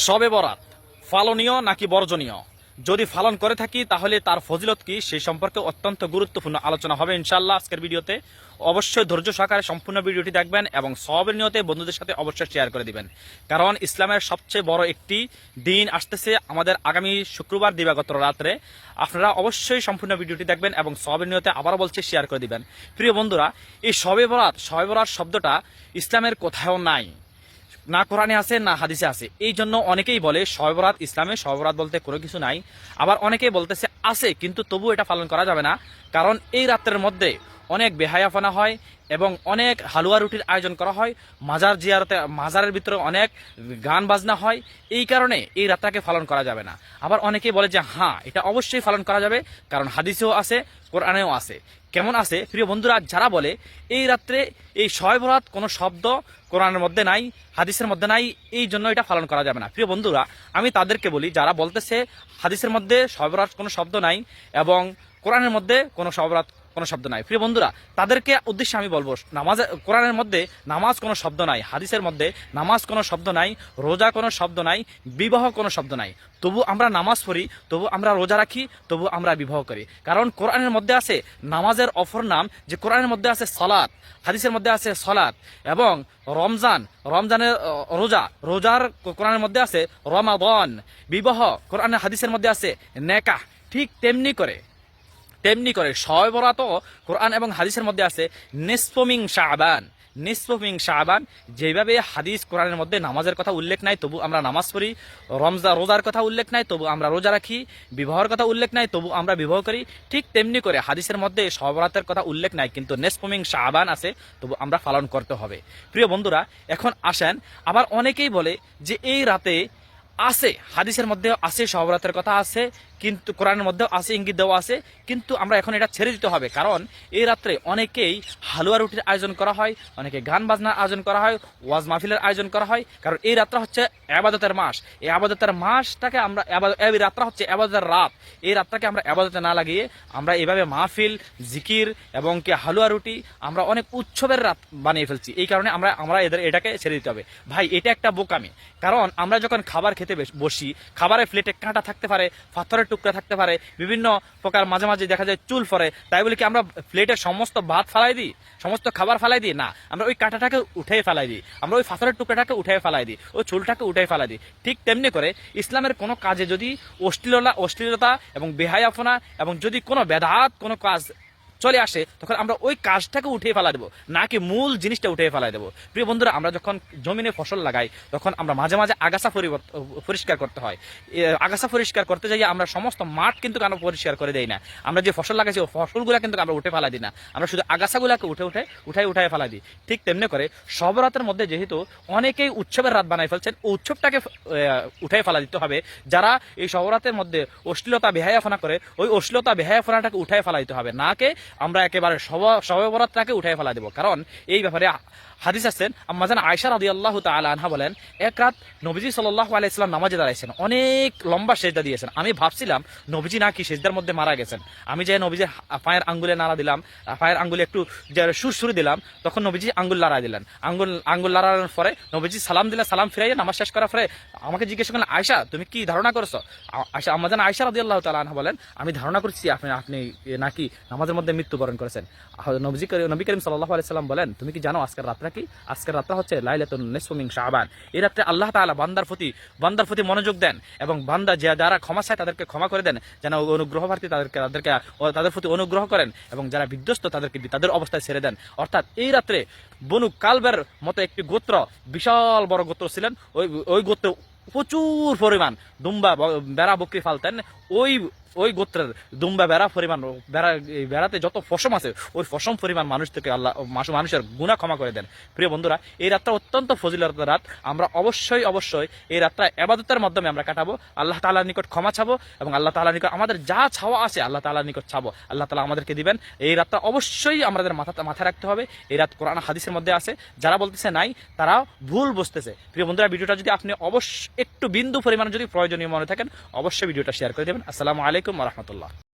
শবে বরাত পালনীয় নাকি বর্জনীয়? যদি পালন করে থাকি তাহলে তার ফজিলত কি, সেই সম্পর্কে অত্যন্ত গুরুত্বপূর্ণ আলোচনা হবে ইনশাআল্লাহ আজকের ভিডিওতে। অবশ্যই ধৈর্য সহকারে সম্পূর্ণ ভিডিওটি দেখবেন এবং সওয়াবের নিয়তে বন্ধুদের সাথে অবশ্যই শেয়ার করে দিবেন, কারণ ইসলামের সবচেয়ে বড় একটি দিন আসতেছে আমাদের আগামী শুক্রবার দিবাগত রাত্রে। আপনারা অবশ্যই সম্পূর্ণ ভিডিওটি দেখবেন এবং সওয়াবের নিয়তে আবারও বলছি শেয়ার করে দিবেন। প্রিয় বন্ধুরা, এই শবে বরাত শব্দটা ইসলামের কোথাও নাই, না কোরআনে আছে না হাদিসে আছে। এই জন্য অনেকেই বলে শবে বরাত ইসলামে শবে বরাত বলতে কোনো কিছু নাই। আবার অনেকেই বলতেছে আছে, কিন্তু তবু এটা পালন করা যাবে না, কারণ এই রাত্রের মধ্যে অনেক বেহায়াফানা হয় এবং অনেক হালুয়া রুটির আয়োজন করা হয়, মাজার জিয়ারতে মাজারের ভিতরে অনেক গান বাজনা হয়। এই কারণে এই রাতটাকে পালন করা যাবে না। আবার অনেকেই বলে যে হ্যাঁ, এটা অবশ্যই পালন করা যাবে, কারণ হাদিসেও আছে, কোরআনেও আছে। কেমন আছে প্রিয় বন্ধুরা? যারা বলে এই রাত্রে এই শবে বরাত কোনো শব্দ কোরআনের মধ্যে নাই, হাদিসের মধ্যে নাই, এই জন্য এটা পালন করা যাবে না। প্রিয় বন্ধুরা, আমি তাদেরকে বলি, যারা বলতেছে হাদিসের মধ্যে শবে বরাত কোনো শব্দ নাই এবং কোরআনের মধ্যে কোনো শবে বরাত কোনো শব্দ নাই, প্রিয় বন্ধুরা, তাদেরকে উদ্দেশ্যে আমি বলবো, কোরআনের মধ্যে নামাজ কোনো শব্দ নাই, হাদিসের মধ্যে নামাজ কোনো শব্দ নাই, রোজা কোনো শব্দ নাই, বিবাহ কোনো শব্দ নাই, তবু আমরা নামাজ পড়ি, তবু আমরা রোজা রাখি, তবু আমরা বিবাহ করি। কারণ কোরআনের মধ্যে আছে নামাজের অপর নাম, যে কোরআনের মধ্যে আছে সলাত, হাদিসের মধ্যে আছে সলাত, এবং রমজানের রোজার কোরআনের মধ্যে আছে রমাদান, বিবাহ কোরআনের হাদিসের মধ্যে আছে নেকাহ। ঠিক তেমনি করে শবে বরাতও কোরআন এবং হাদিসের মধ্যে আছে নিসফমিং শাবান। যেভাবে হাদিস কোরআনের মধ্যে নামাজের কথা উল্লেখ নাই, তবু আমরা নামাজ পড়ি, রোজার কথা উল্লেখ নাই, তবু আমরা রোজা রাখি, বিবাহের কথা উল্লেখ নাই, তবু আমরা বিবাহ করি। ঠিক তেমনি করে হাদিসের মধ্যে শবে বরাতের কথা উল্লেখ নাই, কিন্তু নিসফমিং শাবান আছে, তবু আমরা পালন করতে হবে। প্রিয় বন্ধুরা, এখন আসেন, আবার অনেকেই বলে যে এই রাতে আছে, হাদিসের মধ্যে আছে, শবে বরাতের কথা আছে, কিন্তু কোরআনের মধ্যেও আছে, ইঙ্গিত দেওয়া আছে, কিন্তু আমরা এখন এটা ছেড়ে দিতে হবে, কারণ এই রাত্রে অনেকেই হালুয়া রুটির আয়োজন করা হয়, অনেকে গান বাজনার আয়োজন করা হয়, ওয়াজ মাহফিলের আয়োজন করা হয়। কারণ এই রাত্রা হচ্ছে ইবাদতের মাস, এই ইবাদতের মাসটাকে আমরা এই রাত্রা হচ্ছে ইবাদতের রাত, এই রাতটাকে আমরা ইবাদতে না লাগিয়ে আমরা এভাবে মাহফিল, জিকির এবং কি হালুয়া রুটি আমরা অনেক উৎসবের রাত বানিয়ে ফেলছি। এই কারণে আমরা এটাকে ছেড়ে দিতে হবে। ভাই, এটা একটা বোকামি, কারণ আমরা যখন খাবার খেতে বসি, খাবারের প্লেটে কাঁটা থাকতে পারে, পাথরের টুকরা থাকতে পারে, বিভিন্ন প্রকার মাঝে মাঝে দেখা যায় চুল পড়ে, তাই বলে কি আমরা প্লেটের সমস্ত ভাত ফালাই দিই, সমস্ত খাবার ফালাই দিই? না, আমরা ওই কাঁটাটাকে উঠে ফেলাই দিই, আমরা ওই পাথরের টুকরাটাকে উঠে ফেলাই দিই, ওই চুলটাকে উঠে ফেলাই দিই। ঠিক তেমনি করে ইসলামের কোনো কাজে যদি অশ্লীলতা এবং বেহায়াপনা এবং যদি কোনো বেদাত কোনো কাজ চলে আসে, তখন আমরা ওই কাজটাকে উঠিয়ে ফেলা দেবো, নাকি মূল জিনিসটা উঠিয়ে ফেলা দেবো। প্রিয় বন্ধুরা, আমরা যখন জমিনে ফসল লাগাই, তখন আমরা মাঝে মাঝে আগাছা পরিষ্কার করতে হয়। আগাছা পরিষ্কার করতে যাই আমরা সমস্ত মাঠ কিন্তু আমরা পরিষ্কার করে দেই না। আমরা যে ফসল লাগাইছি ওই ফসলগুলো কিন্তু আমরা উঠে ফেলা দিই না, আমরা শুধু আগাছাগুলোকে উঠাই ফেলা দিই। ঠিক তেমনি করে শবে বরাতের মধ্যে যেহেতু অনেকেই উৎসবের রাত বানাই ফেলছেন, উৎসবটাকে উঠাই ফেলা দিতে হবে। যারা এই শবে বরাতের মধ্যে অশ্লীলতা বেহায়াফনা করে, ওই অশ্লীলতা বেহায়াফনাটাকে উঠাই ফেলা দিতে হবে, নাকে আমরা একেবারে শবে বরাতটাকে উঠাই ফেলা দেব। কারণ এই ব্যাপারে হাদিস আছেন, আম্মাজান আয়েশা রাদিয়াল্লাহু তাআলা আনহা বলেন, এক রাত নবীজি সাল্লাল্লাহু আলাইহি ওয়াসাল্লাম নামাজে দাঁড়াইছেন, অনেক লম্বা সেজদা দিয়েছেন। আমি ভাবছিলাম নবীজি নাকি সেজদার মধ্যে মারা গেছেন। আমি যে নবীজির পায়ের আঙ্গুলে নাড়া দিলাম, পায়ের আঙ্গুলে একটু সুরসুরি দিলাম, তখন নবীজি আঙ্গুল লড়াই দিলেন। আঙ্গুল লড়ানোর পরে নবীজি সালাম দিলেন, সালাম ফিরাইয়া নামাজ শেষ করার পরে আমাকে জিজ্ঞেস করলেন, আয়েশা তুমি কি ধারণা করছো? আম্মাজান আয়েশা রাদিয়াল্লাহু তাআলা আনহা বলেন, আমি ধারণা করছি আপনি নাকি নামাজের মধ্যে মৃত্যুবরণ করেছেন। নবী করিম সাল্লাল্লাহু আলাইহি সাল্লাম বলেন, তুমি কি জানো আজকের রাতটা কি? আজকের রাতটা হচ্ছে লাইলাতুন নিসফু মিন শাবান। এই রাতে আল্লাহ তাআলা বান্দার প্রতি মনোযোগ দেন এবং বান্দা যারা ক্ষমা চায় তাদেরকে ক্ষমা করে দেন, যেন অনুগ্রহ প্রার্থী তাদের প্রতি অনুগ্রহ করেন, এবং যারা বিধ্বস্ত তাদেরকে তাদের অবস্থায় ছেড়ে দেন। অর্থাৎ এই রাত্রে বনু কালবের মতো একটি গোত্র, বিশাল বড় গোত্র ছিলেন, ওই গোত্র প্রচুর পরিমাণ দুম্বা বেড়া বকরি ফালতেন। ওই গোত্রের দুম্বা বেড়া পরিমাণ বেড়াতে যত ফসম আছে, ওই ফসম পরিমাণ মানুষ থেকে আল্লাহ মানুষের গুনাহ ক্ষমা করে দেন। প্রিয় বন্ধুরা, এই রাতটা অত্যন্ত ফজিলতের রাত। আমরা অবশ্যই এই রাতটা ইবাদতের মাধ্যমে আমরা কাটাবো, আল্লাহ তাআলার নিকট ক্ষমা চাবো এবং আল্লাহ তাআলার নিকট আমাদের যা চাওয়া আছে আল্লাহ তাআলার নিকট চাবো, আল্লাহ তাআলা আমাদেরকে দিবেন। এই রাতটা অবশ্যই আমাদের মাথায় রাখতে হবে। এই রাত কোরআন হাদিসের মধ্যে আছে, যারা বলতেছে নাই তারা ভুল বুঝতেছে। প্রিয় বন্ধুরা, ভিডিওটা যদি আপনি একটু বিন্দু পরিমাণ যদি প্রয়োজনীয় মনে থাকেন, অবশ্যই ভিডিওটা শেয়ার করে দেবেন। আসসালামু আলাইকুম ওয়া রাহমাতুল্লাহ।